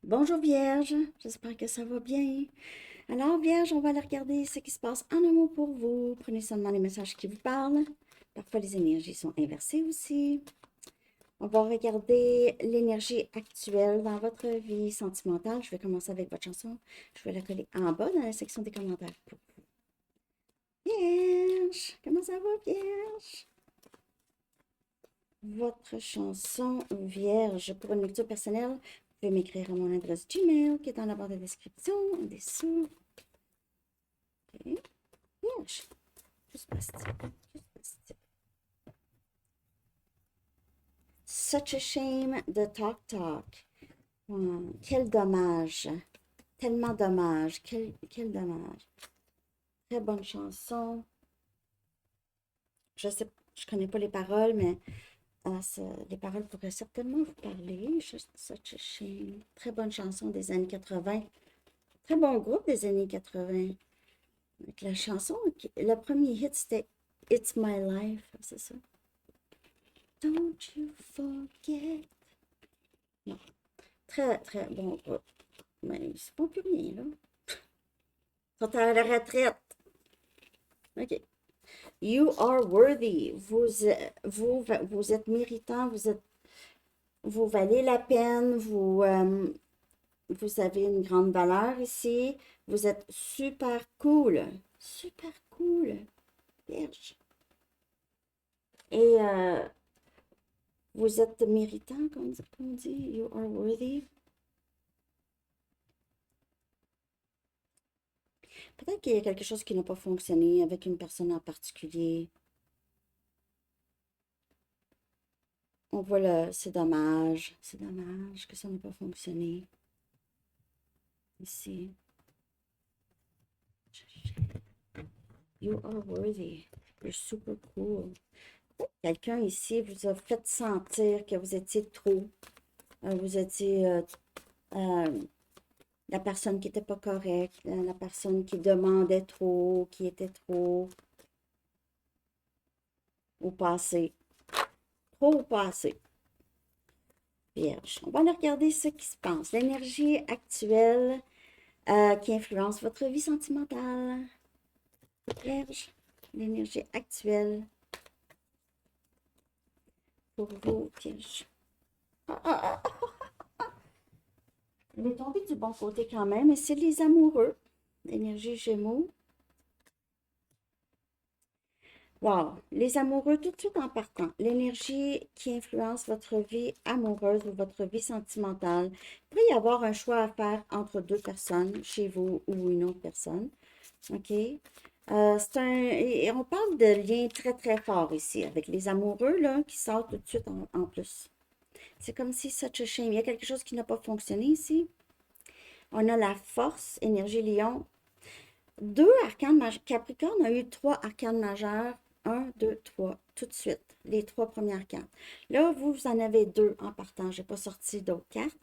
Bonjour Vierge, j'espère que ça va bien. Alors Vierge, on va aller regarder ce qui se passe en amour pour vous. Prenez seulement les messages qui vous parlent. Parfois les énergies sont inversées aussi. On va regarder l'énergie actuelle dans votre vie sentimentale. Je vais commencer avec votre chanson. Je vais la coller en bas dans la section des commentaires pour Vierge. Comment ça va Vierge? Votre chanson Vierge pour une lecture personnelle. Vous pouvez m'écrire à mon adresse Gmail qui est dans la barre de description en dessous. Ok. Vierge. Que se passe-t-il? Que se passe-t-il? Such a shame de Talk Talk. Quel dommage. Tellement dommage. Quel dommage. Très bonne chanson. Je sais, je connais pas les paroles, mais les paroles pourraient certainement vous parler. Such a shame. Très bonne chanson des années 80. Très bon groupe des années 80. Avec la chanson, le premier hit, c'était It's My Life, c'est ça? Don't you forget. Non. Très, très bon groupe. Mais ils ne font plus rien, là. Ils sont à la retraite. OK. You are worthy. Vous êtes méritant, vous valez la peine, vous avez une grande valeur ici. Vous êtes super cool. Super cool. Vierge. Et vous êtes méritant, comme on dit. You are worthy. Peut-être qu'il y a quelque chose qui n'a pas fonctionné avec une personne en particulier. On voit le, c'est dommage que ça n'ait pas fonctionné ici. You are worthy. You're super cool. Quelqu'un ici vous a fait sentir que vous étiez trop. Vous étiez la personne qui n'était pas correcte, la personne qui demandait trop, qui était trop au passé. Trop au passé. Vierge. On va aller regarder ce qui se passe. L'énergie actuelle qui influence votre vie sentimentale. Vierge. L'énergie actuelle pour vous, Vierge. Elle est tombée du bon côté quand même, et c'est les amoureux. L'énergie Gémeaux. Wow! Les amoureux, tout de suite en partant. L'énergie qui influence votre vie amoureuse ou votre vie sentimentale. Il pourrait y avoir un choix à faire entre deux personnes, chez vous ou une autre personne. OK? Et on parle de liens très, très forts ici, avec les amoureux, là, qui sortent tout de suite en plus. C'est comme si such a shame. Il y a quelque chose qui n'a pas fonctionné ici. On a la force, énergie lion. Deux arcanes majeurs. Capricorne a eu trois arcanes majeurs. Un, deux, trois, tout de suite. Les trois premières cartes. Là, vous en avez deux en partant. Je n'ai pas sorti d'autres cartes.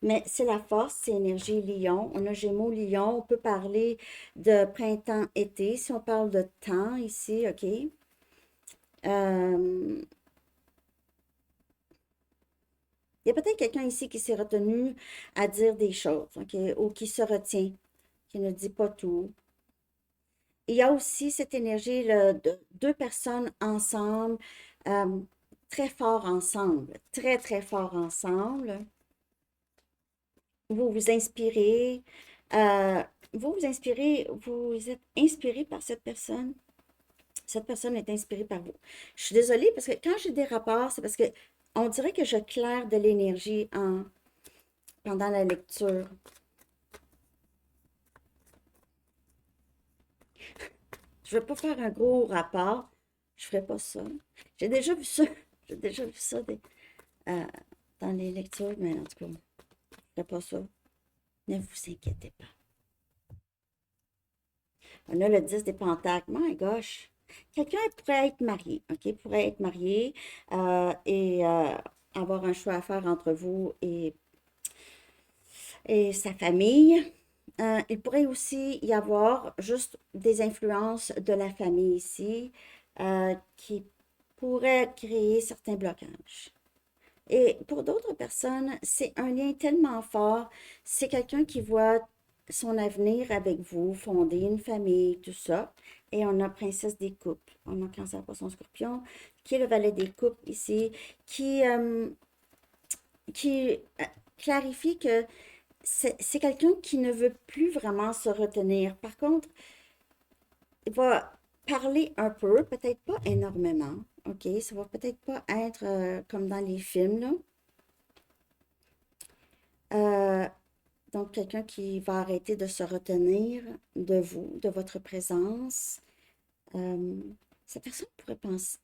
Mais c'est la force, c'est énergie lion. On a Gémeaux, lion. On peut parler de printemps-été. Si on parle de temps ici, OK. Il y a peut-être quelqu'un ici qui s'est retenu à dire des choses, OK, ou qui se retient, qui ne dit pas tout. Il y a aussi cette énergie là, de deux personnes ensemble, euh, très fort ensemble, très, très fort ensemble. Vous vous inspirez, euh, vous inspirez, vous êtes inspiré par cette personne. Cette personne est inspirée par vous. Je suis désolée parce que quand j'ai des rapports, c'est parce que on dirait que je claire de l'énergie pendant la lecture. Je ne vais pas faire un gros rapport. Je ne ferai pas ça. J'ai déjà vu ça. J'ai déjà vu ça euh, dans les lectures, mais en tout cas, je ne ferai pas ça. Ne vous inquiétez pas. On a le 10 des pentacles. My gosh. Quelqu'un pourrait être marié, OK? Pourrait être marié et avoir un choix à faire entre vous et sa famille. Il pourrait aussi y avoir juste des influences de la famille ici qui pourraient créer certains blocages. Et pour d'autres personnes, c'est un lien tellement fort. C'est quelqu'un qui voit son avenir avec vous, fonder une famille, tout ça. Et on a Princesse des Coupes. On a Cancer, Poisson, Scorpion, qui est le valet des coupes ici, qui, euh, qui clarifie que c'est quelqu'un qui ne veut plus vraiment se retenir. Par contre, il va parler un peu, peut-être pas énormément, OK? Ça va peut-être pas être comme dans les films, là. Euh, donc, quelqu'un qui va arrêter de se retenir de vous, de votre présence. Euh, Cette personne pourrait penser,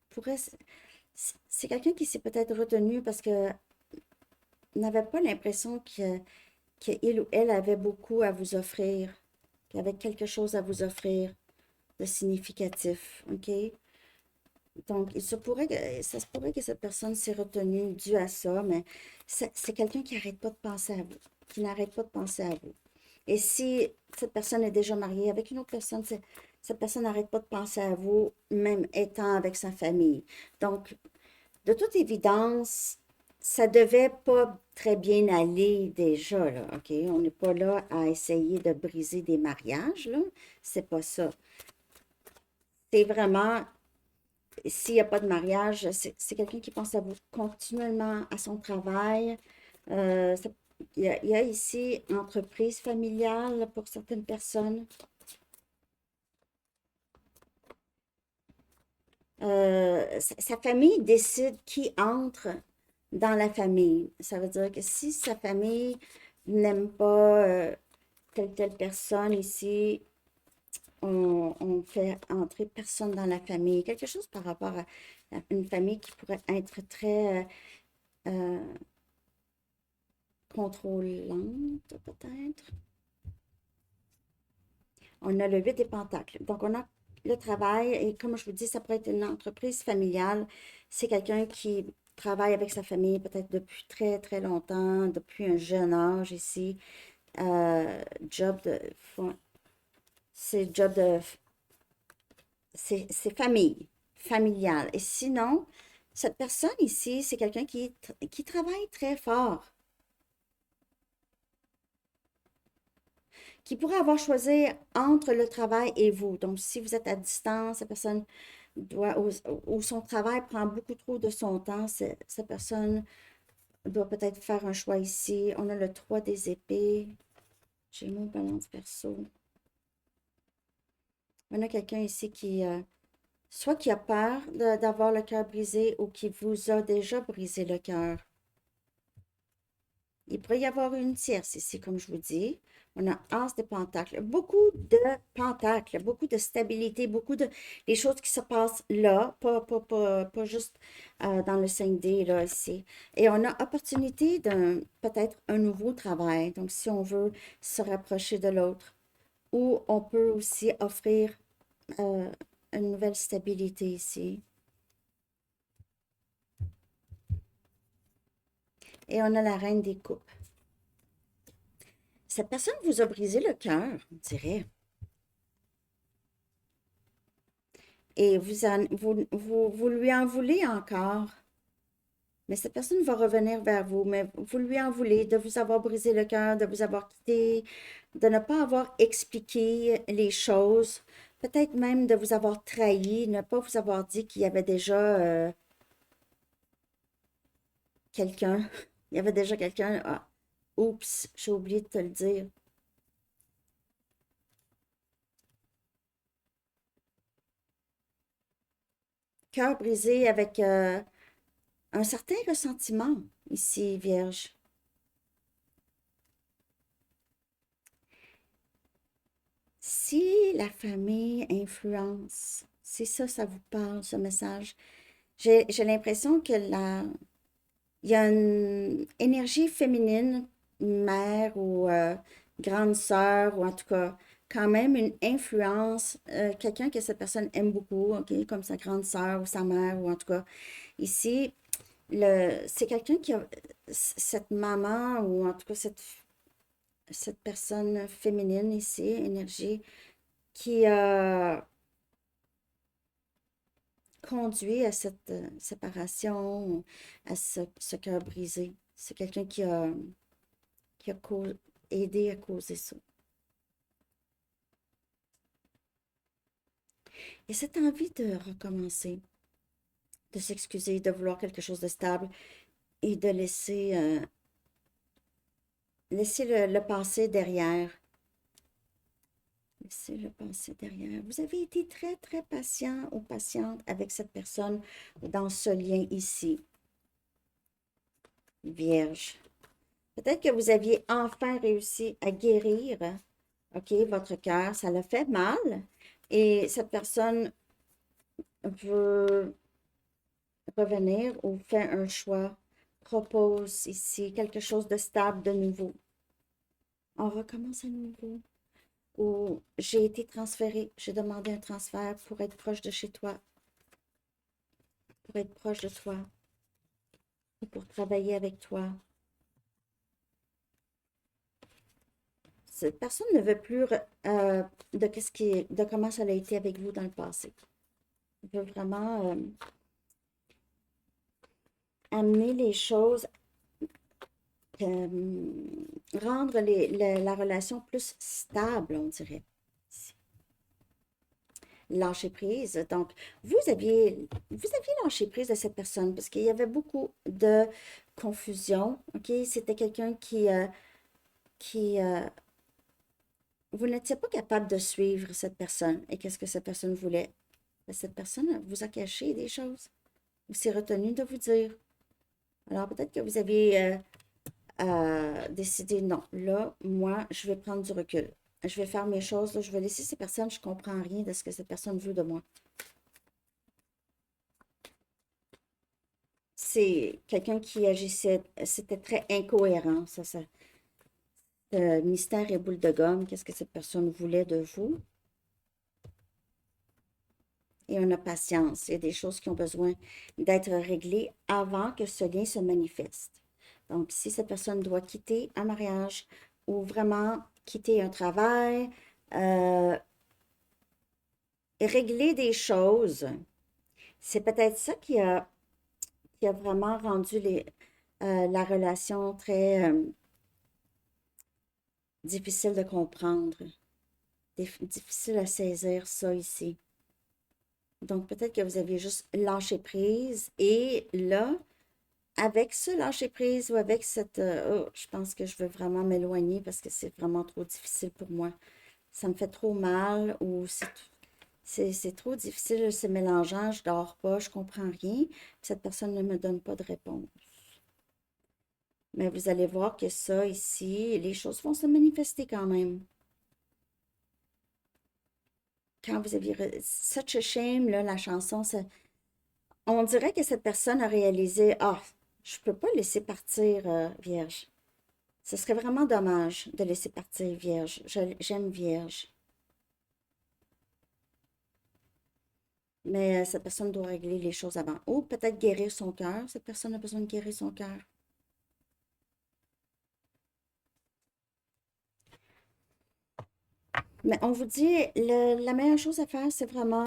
pourrait, c'est quelqu'un qui s'est peut-être retenu parce que n'avait pas l'impression qu'il ou elle avait beaucoup à vous offrir, qu'il avait quelque chose à vous offrir de significatif, OK? Donc, ça se pourrait que cette personne s'est retenue dû à ça, mais c'est quelqu'un qui n'arrête pas de penser à vous, qui n'arrête pas de penser à vous. Et si cette personne est déjà mariée avec une autre personne, cette personne n'arrête pas de penser à vous, même étant avec sa famille. Donc, de toute évidence, ça devait pas très bien aller déjà, là, OK? On n'est pas là à essayer de briser des mariages, là. C'est pas ça. C'est vraiment s'il n'y a pas de mariage, c'est quelqu'un qui pense à vous continuellement, à son travail. Il y a ici entreprise familiale pour certaines personnes. Sa famille décide qui entre dans la famille. Ça veut dire que si sa famille n'aime pas telle personne ici, on fait entrer personne dans la famille. Quelque chose par rapport à une famille qui pourrait être très contrôlante, peut-être. On a le 8 des pentacles. Donc, on a le travail et comme je vous dis, ça pourrait être une entreprise familiale. C'est quelqu'un qui travaille avec sa famille peut-être depuis très, très longtemps, depuis un jeune âge ici. Euh, job de... C'est job de... C'est famille, familiale. Et sinon, cette personne ici, c'est quelqu'un qui travaille très fort, qui pourrait avoir choisi entre le travail et vous. Donc, si vous êtes à distance, la personne doit, ou son travail prend beaucoup trop de son temps, cette personne doit peut-être faire un choix ici. On a le 3 des épées, Gémeaux, balance perso. On a quelqu'un ici soit qui a peur d'avoir le cœur brisé ou qui vous a déjà brisé le cœur. Il pourrait y avoir une tierce ici, comme je vous dis. On a As de Pentacles. Beaucoup de Pentacles, beaucoup de stabilité, beaucoup de les choses qui se passent là, pas juste dans le 5D, là, ici. Et on a opportunité d'un peut-être un nouveau travail. Donc, si on veut se rapprocher de l'autre. Ou on peut aussi offrir euh, une nouvelle stabilité ici. Et on a la Reine des Coupes. Cette personne vous a brisé le cœur, on dirait. Et vous lui en voulez encore. Mais cette personne va revenir vers vous, mais vous lui en voulez de vous avoir brisé le cœur, de vous avoir quitté, de ne pas avoir expliqué les choses, peut-être même de vous avoir trahi, ne pas vous avoir dit qu'il y avait déjà quelqu'un. Il y avait déjà quelqu'un. Ah, oups, j'ai oublié de te le dire. Cœur brisé avec un certain ressentiment ici, Vierge. Si la famille influence, si ça vous parle, ce message, j'ai l'impression que il y a une énergie féminine, mère ou grande sœur, ou en tout cas, quand même une influence, quelqu'un que cette personne aime beaucoup, ok, comme sa grande sœur ou sa mère, ou en tout cas, ici, c'est quelqu'un qui a cette maman, ou en tout cas cette personne féminine ici, énergie, qui a conduit à cette séparation, à ce cœur brisé. C'est quelqu'un qui a aidé à causer ça. Et cette envie de recommencer, de s'excuser, de vouloir quelque chose de stable et de laisser le passé derrière. Laissez le passé derrière. Vous avez été très, très patient ou patiente avec cette personne dans ce lien ici. Vierge. Peut-être que vous aviez enfin réussi à guérir, OK, votre cœur. Ça l'a fait mal. Et cette personne veut revenir ou fait un choix, propose ici quelque chose de stable de nouveau. On recommence à nouveau. Ou j'ai été transférée, j'ai demandé un transfert pour être proche de chez toi, pour être proche de toi, ou pour travailler avec toi. Cette personne ne veut plus de comment ça a été avec vous dans le passé. Elle veut vraiment amener les choses, rendre la relation plus stable, on dirait. Lâcher prise. Donc, vous aviez lâché prise de cette personne parce qu'il y avait beaucoup de confusion. OK? C'était quelqu'un qui vous n'étiez pas capable de suivre cette personne. Et qu'est-ce que cette personne voulait? Cette personne vous a caché des choses. Vous s'est retenu de vous dire. Alors, peut-être que vous avez décidé, non, là, moi, je vais prendre du recul. Je vais faire mes choses, là, je vais laisser ces personnes, je ne comprends rien de ce que cette personne veut de moi. C'est quelqu'un qui agissait, c'était très incohérent, ça. Mystère et boule de gomme, qu'est-ce que cette personne voulait de vous? Et on a patience. Il y a des choses qui ont besoin d'être réglées avant que ce lien se manifeste. Donc, si cette personne doit quitter un mariage ou vraiment quitter un travail, régler des choses, c'est peut-être ça qui a vraiment rendu la relation très difficile de comprendre, difficile à saisir ça ici. Donc, peut-être que vous aviez juste lâché prise et là, avec ce lâcher prise ou avec cette oh, je pense que je veux vraiment m'éloigner parce que c'est vraiment trop difficile pour moi. Ça me fait trop mal ou c'est trop difficile, c'est mélangeant, je dors pas, je comprends rien. Cette personne ne me donne pas de réponse. Mais vous allez voir que ça ici, les choses vont se manifester quand même. Quand vous aviez Such a Shame, là, la chanson, on dirait que cette personne a réalisé, ah, je peux pas laisser partir Vierge. Ce serait vraiment dommage de laisser partir Vierge. J'aime Vierge. Mais cette personne doit régler les choses avant. Ou peut-être guérir son cœur. Cette personne a besoin de guérir son cœur. Mais on vous dit, la meilleure chose à faire, c'est vraiment,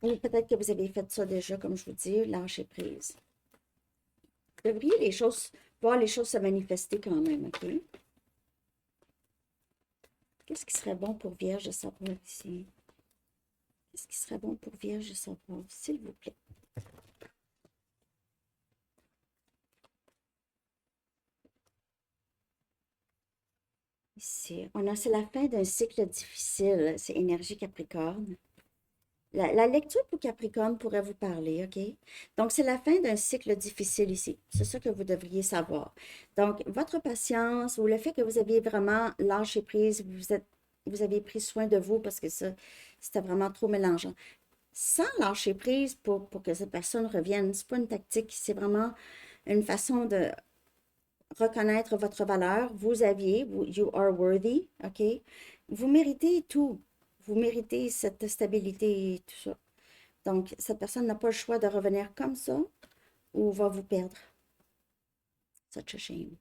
ou peut-être que vous avez fait ça déjà, comme je vous dis, lâcher prise. Vous devriez voir les choses se manifester quand même, OK? Qu'est-ce qui serait bon pour Vierge de savoir ici? Qu'est-ce qui serait bon pour Vierge de savoir, s'il vous plaît? Ici, c'est la fin d'un cycle difficile, c'est énergie Capricorne. La lecture pour Capricorne pourrait vous parler, OK? Donc, c'est la fin d'un cycle difficile ici. C'est ça que vous devriez savoir. Donc, votre patience ou le fait que vous aviez vraiment lâché prise, vous avez pris soin de vous parce que ça, c'était vraiment trop mélangeant. Sans lâcher prise pour que cette personne revienne, c'est pas une tactique, c'est vraiment une façon de reconnaître votre valeur. You are worthy, OK? Vous méritez tout. Vous méritez cette stabilité et tout ça. Donc, cette personne n'a pas le choix de revenir comme ça ou va vous perdre. Such a shame.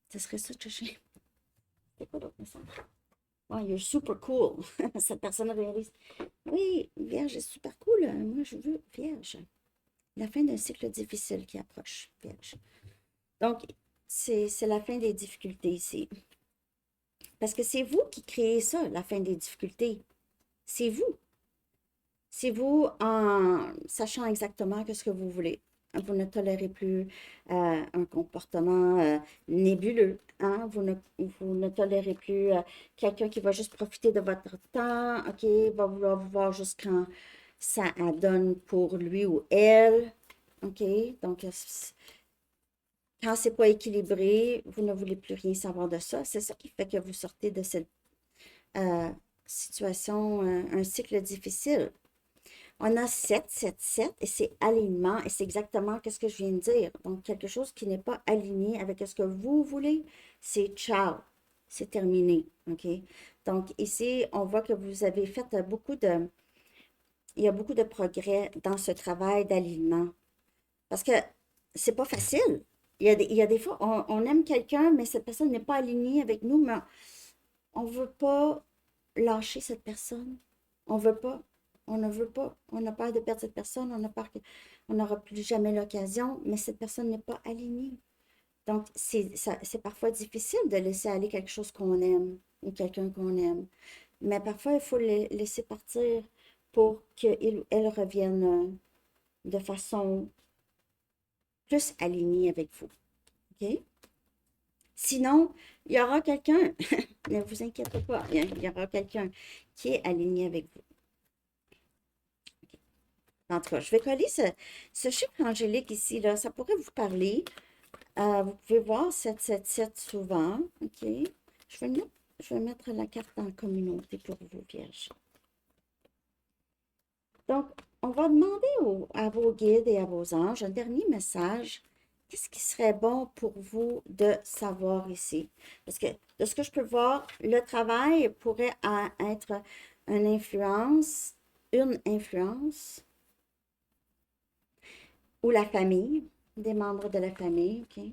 Ce serait such a shame. C'est quoi d'autre message? Oh, you're super cool. Cette personne réalise. Oui, Vierge est super cool. Moi, je veux Vierge. La fin d'un cycle difficile qui approche, Vierge. Donc, c'est la fin des difficultés ici. Parce que c'est vous qui créez ça, la fin des difficultés. C'est vous. C'est vous en sachant exactement ce que vous voulez. Vous ne tolérez plus un comportement nébuleux. Hein? Vous ne tolérez plus quelqu'un qui va juste profiter de votre temps, OK, va vouloir vous voir juste quand ça donne pour lui ou elle. OK? Donc, quand c'est pas équilibré, vous ne voulez plus rien savoir de ça. C'est ça qui fait que vous sortez de cette euh, situation, un cycle difficile. On a 7, 7, 7 et c'est alignement et c'est exactement ce que je viens de dire. Donc, quelque chose qui n'est pas aligné avec ce que vous voulez, c'est ciao, c'est terminé. OK? Donc, ici, on voit que vous avez fait il y a beaucoup de progrès dans ce travail d'alignement. Parce que c'est pas facile. Il y a des fois, on aime quelqu'un, mais cette personne n'est pas alignée avec nous, mais on veut pas lâcher cette personne. On veut pas. On ne veut pas. On a peur de perdre cette personne. On a peur qu'on n'aura plus jamais l'occasion, mais cette personne n'est pas alignée. Donc, c'est parfois difficile de laisser aller quelque chose qu'on aime ou quelqu'un qu'on aime. Mais parfois, il faut le laisser partir pour qu'il ou elle revienne de façon plus alignée avec vous. OK? Sinon, il y aura quelqu'un, ne vous inquiétez pas, il y aura quelqu'un qui est aligné avec vous. En tout cas, je vais coller ce chiffre angélique ici, là, ça pourrait vous parler. Vous pouvez voir 777 souvent, OK? Je vais mettre la carte dans la communauté pour vous, Vierge. Donc, on va demander à vos guides et à vos anges un dernier message. Qu'est-ce qui serait bon pour vous de savoir ici? Parce que de ce que je peux voir, le travail pourrait être une influence, ou la famille, des membres de la famille, OK?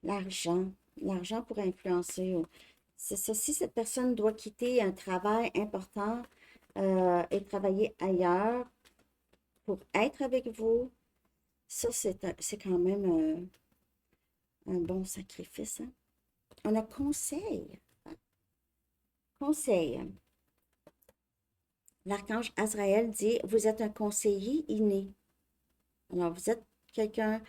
L'argent, l'argent pourrait influencer. C'est ça, si cette personne doit quitter un travail important et travailler ailleurs pour être avec vous, ça, c'est quand même un bon sacrifice. Hein? On a conseil. Conseil. L'archange Azraël dit, vous êtes un conseiller inné. Alors, vous êtes quelqu'un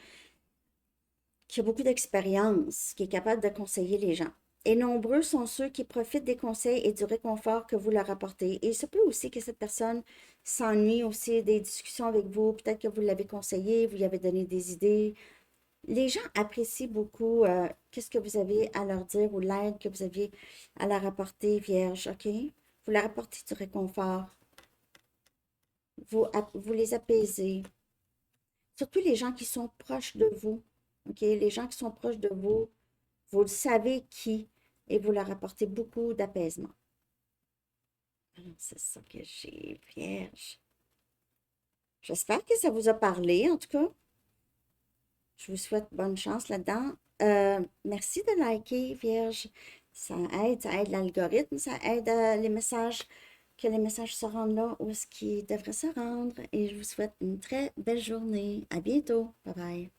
qui a beaucoup d'expérience, qui est capable de conseiller les gens. Et nombreux sont ceux qui profitent des conseils et du réconfort que vous leur apportez. Et il se peut aussi que cette personne s'ennuie aussi des discussions avec vous. Peut-être que vous l'avez conseillé, vous lui avez donné des idées. Les gens apprécient beaucoup qu'est-ce que vous avez à leur dire ou l'aide que vous aviez à leur apporter, Vierge, OK? Vous leur apportez du réconfort. Vous les apaisez. Surtout les gens qui sont proches de vous, OK? Les gens qui sont proches de vous, vous le savez qui, et vous leur apportez beaucoup d'apaisement. Alors, c'est ça que j'ai, Vierge. J'espère que ça vous a parlé, en tout cas. Je vous souhaite bonne chance là-dedans. Merci de liker, Vierge. Ça aide l'algorithme, ça aide les messages, que les messages se rendent là où est-ce qu'ils devraient se rendre. Et je vous souhaite une très belle journée. À bientôt. Bye bye.